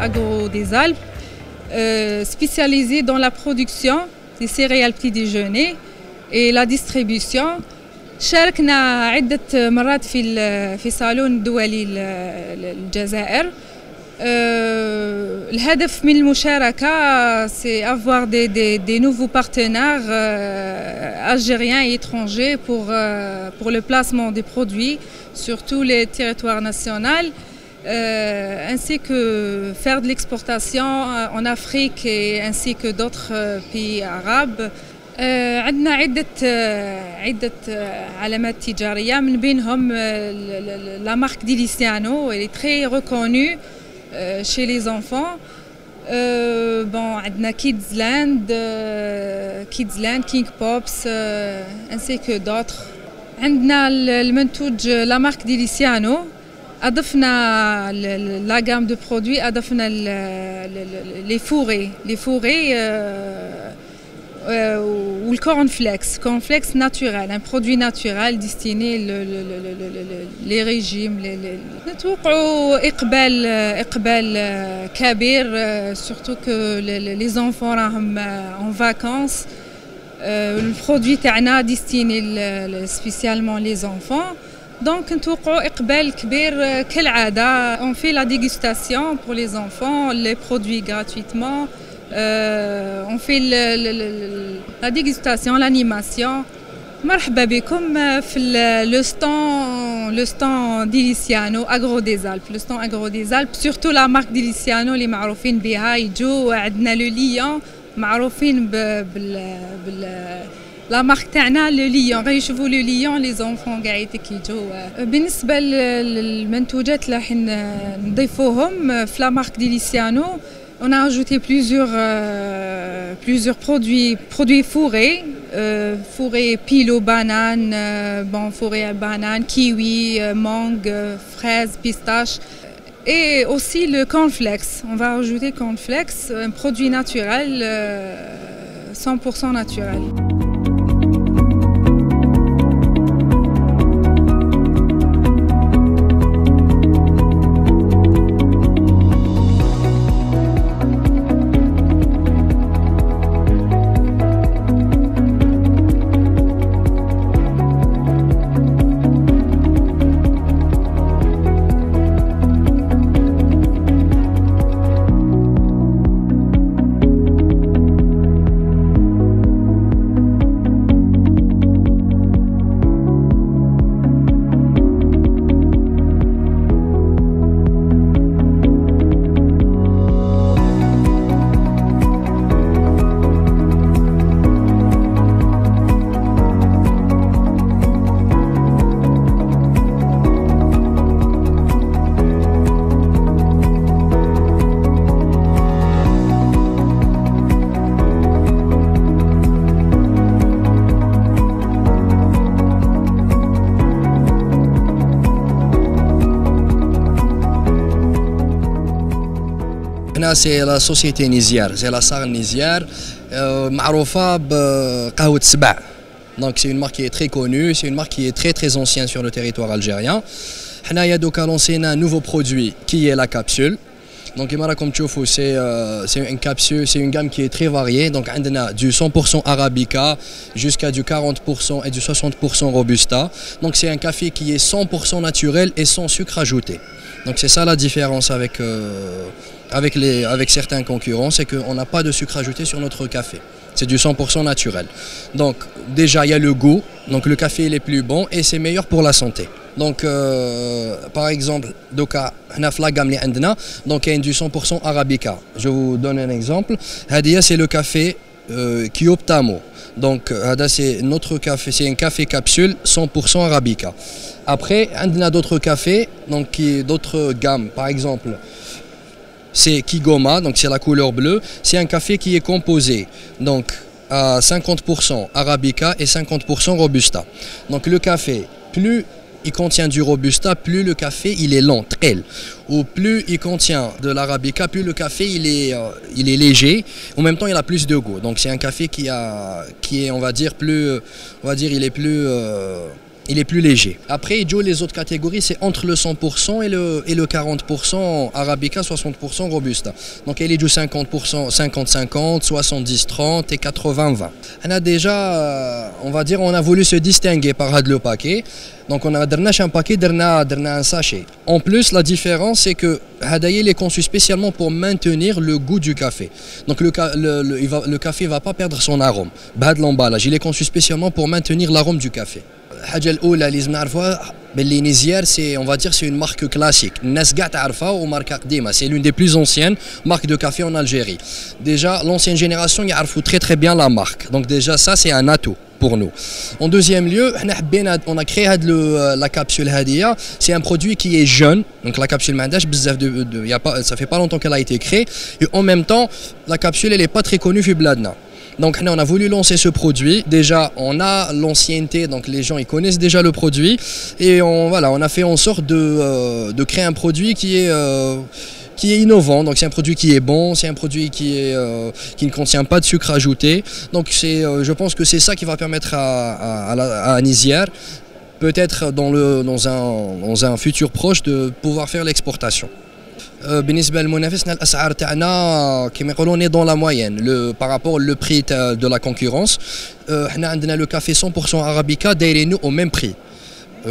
Agro des Alpes, spécialisée dans la production des céréales petit déjeuner et la distribution. شاركنا عدة مرات في صالون الدولي للجزائر. الهدف من المشاركة c'est avoir des nouveaux partenaires algériens et étrangers pour le placement des produits sur tous les territoires nationaux, ainsi que faire de l'exportation en Afrique et ainsi que d'autres pays arabes. عندنا عدة علامات تجارية من بينهم la marque Deliciano, elle est très reconnue chez les enfants. عندنا Kidsland, King Pops, ainsi que d'autres. عندنا المنتوج la marque Deliciano. أضفنا la gamme de produits, أضفنا les fourrés ou le cornflakes naturel, un produit naturel destiné les régimes. نتوقعوا إقبال كبير, surtout que les enfants راهم en vacances. Le produit تاعنا destiné spécialement les enfants. Donc نتوقعوا إقبال كبير كالعادة. On fait la dégustation pour les enfants, les produits gratuitement. On fait la dégustation, l'animation. مرحبا بكم في le stand Deliciano Agro des Alpes. Le stand Agro des Alpes, surtout la marque Deliciano اللي معروفين بها. يجوا عندنا لو ليون معروفين لا مارك تاعنا لو ليون. غيشوفوا لو ليون لي زونفون قاعد كيجوا. بالنسبه للمنتوجات اللي راح نضيفوهم في لا مارك Deliciano, on a ajouté plusieurs produits fourrés, fourrés pilo, banane, fourrés à banane, kiwi, mangue, fraise, pistache, et aussi le cornflakes. On va ajouter cornflakes, un produit naturel, 100% naturel. C'est la société Niziar, c'est la SAR Niziar, معروفة بقهوة السبع. Donc c'est une marque qui est très connue, c'est une marque qui est très ancienne sur le territoire algérien. حنايا دوكا لونسينا un nouveau produit qui est la capsule. Donc comme tu vois, c'est une capsule, c'est une gamme qui est très variée. Donc on a du 100% Arabica jusqu'à du 40% et du 60% Robusta. Donc c'est un café qui est 100% naturel et sans sucre ajouté. Donc c'est ça la différence avec certains concurrents, c'est qu'on n'a pas de sucre ajouté sur notre café. C'est du 100% naturel. Donc déjà il y a le goût, donc le café il est plus bon et c'est meilleur pour la santé. Donc par exemple, la gamme donc il y a du 100% Arabica. Je vous donne un exemple. Hadia c'est le café Kyoptamo. Donc c'est notre café, c'est un café capsule 100% Arabica. Après, on a d'autres cafés, donc d'autres gammes. Par exemple, c'est Kigoma, donc c'est la couleur bleue. C'est un café qui est composé donc à 50% Arabica et 50% Robusta. Donc le café, plus il contient du Robusta, plus le café il est lent, très. Ou plus il contient de l'Arabica, plus le café il est léger. En même temps, il a plus de goût. Donc c'est un café qui est, on va dire, il est plus il est plus léger. Après, les autres catégories, c'est entre le 100% et le 40% Arabica, 60% Robusta. Donc, il est du 50%, 50-50, 70-30 et 80-20. On a déjà, on va dire, on a voulu se distinguer par le paquet. Donc, on a un paquet, un sachet. En plus, la différence, c'est que Hadaïl est conçu spécialement pour maintenir le goût du café. Donc, le café ne va pas perdre son arôme. L'emballage, il est conçu spécialement pour maintenir l'arôme du café. الحاجه الاولى اللي لازم نعرفوها باللي نيزيار سي اون فادير سي اون مارك كلاسيك الناس كاع تعرفها وماركه قديمه سي لون دي بلوز اونسيان مارك دو كافي en Algérie. Déjà l'ancienne génération يعرفوا très bien la marque. Donc déjà ça c'est un atout pour nous. En deuxième lieu, on a créé la capsule Hadia. C'est un produit qui est jeune. Donc la capsule Mandash, ça fait pas longtemps qu'elle a été créée. Et en même temps, la capsule elle est pas très connue chez Bladna. Donc on a voulu lancer ce produit. Déjà on a l'ancienneté, donc les gens ils connaissent déjà le produit. Et on a fait en sorte de créer un produit qui est innovant. Donc c'est un produit qui est bon, c'est un produit qui ne contient pas de sucre ajouté. Donc je pense que c'est ça qui va permettre à Niziar, peut-être dans un futur proche, de pouvoir faire l'exportation. بالنسبه للمنافسنا الاسعار تاعنا كما يقولوا ني دون لا موين par rapport au prix de la concurrence. حنا عندنا le café 100% arabica دايرينو au même prix.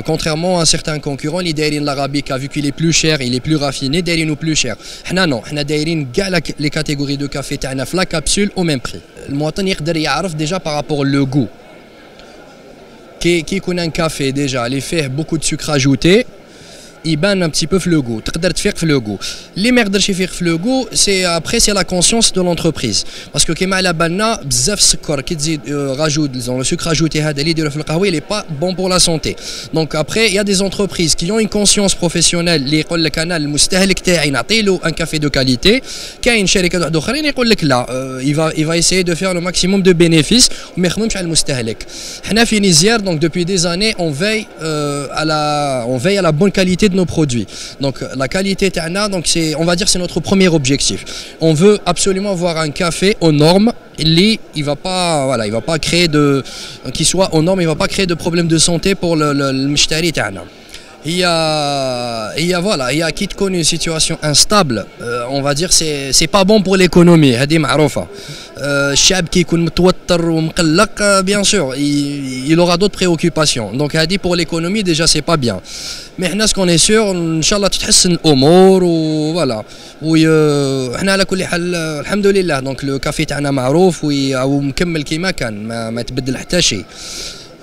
Contrairement à certains concurrents اللي دايرين l'arabica vu qu'il est plus cher, il est plus raffiné, دايرينو plus cher. حنا non, حنا دايرين كاع les catégories de café تاعنا في la capsule au même prix. المواطن يقدر يعرف déjà par rapport au goût. كي يكون un café déjà اللي فيه beaucoup de sucre ajouté, يبان un petit peu في le goût. تقدر تفيق في le goût. اللي ما يقدرش يفيق في le goût, c'est la conscience de l'entreprise. Parce que كيما على بالنا بزاف السكر كي تزيد rajoute le sucre ajouté هذا اللي يديروا في القهوه, il est pas bon pour la santé. Donc après il y a des entreprises qui ont une conscience professionnelle اللي يقول لك انا المستهلك تاعي نعطي له un café de qualité. كاين شركات واحد اخرين يقول لك لا, il va essayer de faire le maximum de bénéfices وما يخدمش على المستهلك. حنا في نيزيار donc depuis des années on veille à la bonne qualité de nos produits. Donc la qualité ta'na, donc on va dire c'est notre premier objectif. On veut absolument avoir un café aux normes. Il va pas créer qui soit aux normes, il va pas créer de problèmes de santé pour le mshtari ta'na. Il y a qui connaît une situation instable, on va dire c'est pas bon pour l'économie. هذه معروفة. الشعب كي يكون متوتر ومقلق, bien sûr il aura d'autres préoccupations. Donc هذه pour l'économie déjà c'est pas bien. Mais حنا ce qu'on est sûr ان شاء الله تتحسن الامور وفوالا. وحنا على كل حال الحمد لله. Donc le café تاعنا معروف ومكمل كيما كان, ما تبدل حتى شيء.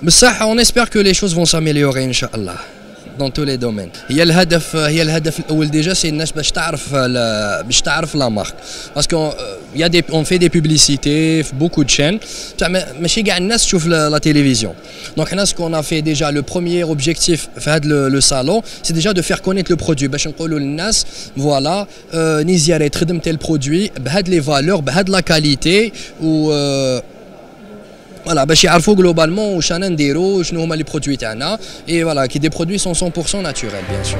بصح on espère que les choses vont s'améliorer ان شاء الله dans tous les domaines. هي الهدف الاول déjà c'est الناس باش تعرف la marque. Parce qu'on fait des publicités في beaucoup de chaînes, ماشي كاع الناس تشوف la télévision. Donc حنا ce qu'on a fait déjà, le premier objectif في هذا le salon, c'est déjà de faire connaître le produit باش نقولوا للناس voilà نيزيار تخدم tel produit بهاد les valeurs بهاد la qualité و voilà, باش يعرفوا globalement واش انا نديرو شنو هما لي برودوي تاعنا. Et voilà, qui des produits sont 100% naturels bien sûr.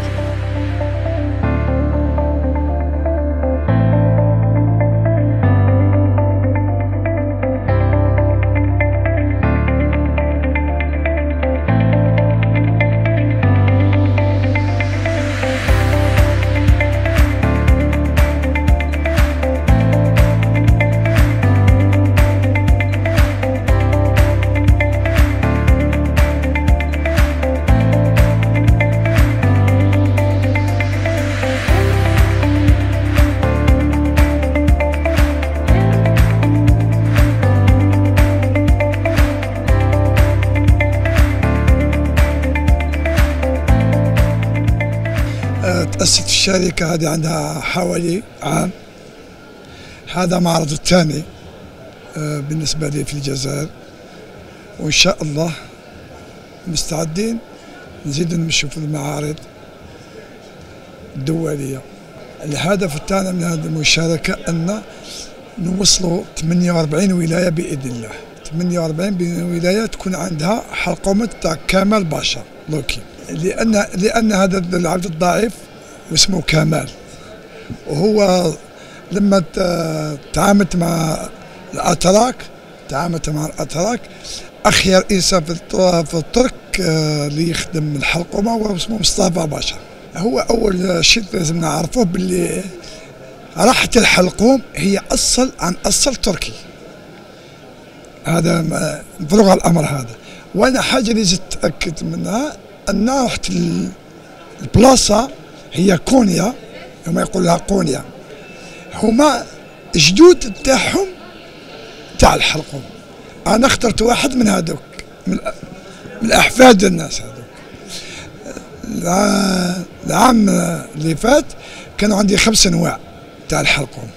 تأسست الشركة هذه عندها حوالي عام. هذا معرض الثاني بالنسبة لي في الجزائر, وإن شاء الله مستعدين نزيد نمشوا في المعارض الدولية. الهدف تاعنا من هذه المشاركة أن نوصلوا 48 ولاية بإذن الله. 48 ولاية تكون عندها حلقومة تاع كمال بشر لوكي, لأن هذا العبد الضعيف واسمه كمال, وهو لما تعاملت مع الأتراك أخير إنسان في الترك هذاك اللي يخدم الحلقومه هو اسمه مصطفى باشا. هو اول شيء لازم نعرفوه باللي راحة الحلقوم هي عن اصل تركي. هذا مفروغ الامر هذا. وانا حاجه اللي زدت اتاكد منها ان راحة البلاصه هي كونيا، هما يقولوا لها قونيا، هما جدود تاعهم تاع الحلقوم. انا اخترت واحد من هذوك، من الاحفاد الناس هذوك. العام اللي فات كانوا عندي 5 انواع تاع الحلقوم.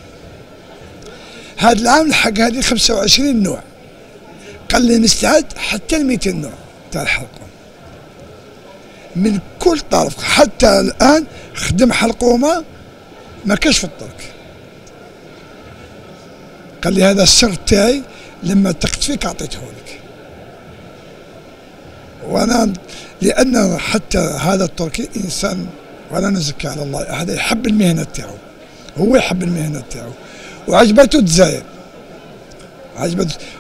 هذا العام لحق هذه 25 نوع. قال لي مستعد حتى 200 نوع تاع الحلقوم من كل طرف. حتى الان خدم حلقومه ما كاش في الترك. قال لي هذا السر تاعي، لما ثقت فيك اعطيته لك. وانا لان حتى هذا التركي انسان ولا نزكي على الله، هذا يحب المهنه تاعو، هو يحب المهنه تاعو وعجبته الجزائر.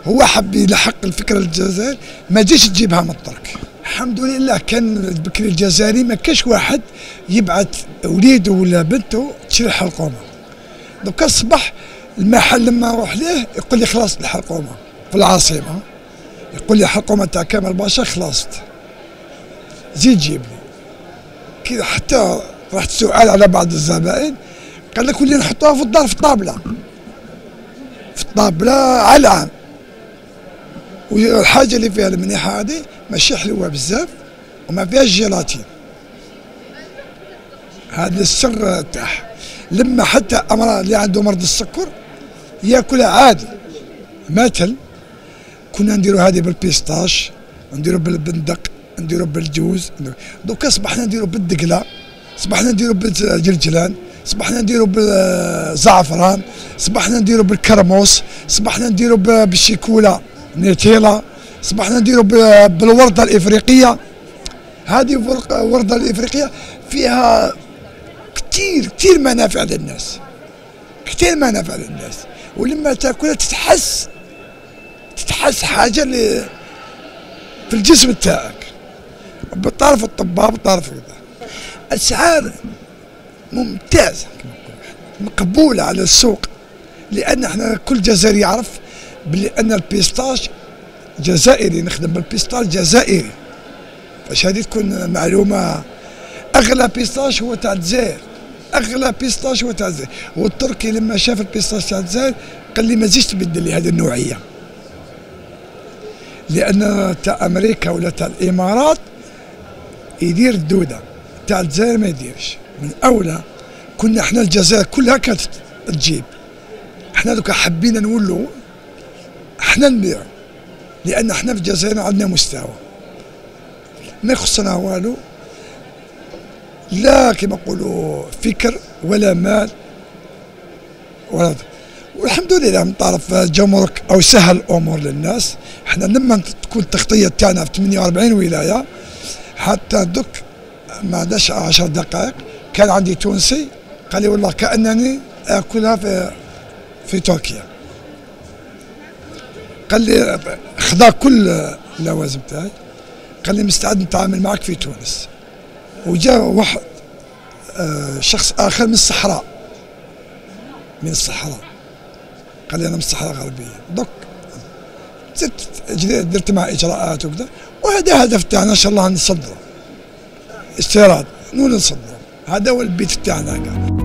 هو حب يلحق الفكره الجزائر، ما جيش تجيبها من الترك. الحمد لله كان البكري الجزائري ما كاش واحد يبعث وليده ولا بنته تشري حلقومه. دوكا الصباح المحل لما نروح ليه يقول لي خلاص الحلقومه في العاصمه، يقول لي حلقومه تاع كامل باشا خلصت، زيد جيب لي كذا. حتى رحت سؤال على بعض الزبائن قال لك ولي نحطوها في الدار في الطابله على العام. والحاجه اللي فيها المنيحه هذه ماشي حلوه بزاف وما فيهاش جيلاتين. هذا السر تاعها. لما حتى امراض اللي عنده مرض السكر ياكلها عادي. مثل كنا نديروا هذه بالبيستاش، نديروا بالبندق، نديروا بالجوز. دوكا صبحنا نديروا بالدقله، صبحنا نديروا بالجلجلان، صبحنا نديروا بالزعفران، صبحنا نديروا بالكرموس، صبحنا نديروا بالشيكولا نيتيلا، صبحنا نديروا بالورده الافريقيه. هذه الورده الافريقيه فيها كثير منافع للناس، كثير منافع للناس. ولما تاكلها تتحس حاجه في الجسم تاعك، بطرف الطباب بطرف كذا. اسعار ممتازه مقبوله على السوق، لان احنا كل جزائري يعرف بلي ان البيستاش جزائري، نخدم بالبيستاش جزائري. باش هذه تكون معلومه. اغلى بيستاش هو تاع الجزائر، اغلى بيستاش هو تاع الجزائر. والتركي لما شاف البيستاش تاع الجزائر قال لي ما تزيدش تبدل لي هذه النوعيه، لان تاع امريكا ولا تاع الامارات يدير الدوده، تاع الجزائر ما يديرش. من اولى كنا احنا الجزائر كلها كانت تجيب، احنا دوكا حبينا نولوا احنا نبيع، لان احنا في الجزائر عندنا مستوى ما يخصنا والو، لا كما نقولوا فكر ولا مال ولا. والحمد لله من طرف الجمرك او سهل الامور للناس. احنا لما تكون التغطيه تاعنا في 48 ولايه، حتى دوك ما عادش 10 دقائق كان عندي تونسي قال لي والله كانني اكلها في تركيا. قال لي خذا كل اللوازم تاعي، قال لي مستعد نتعامل معك في تونس. وجاء واحد شخص اخر من الصحراء، قال لي انا من الصحراء الغربيه. دوك درت مع اجراءات وكذا، وهذا هدف تاعنا ان شاء الله نصدره استيراد، نصدره. هذا هو البيت تاعنا.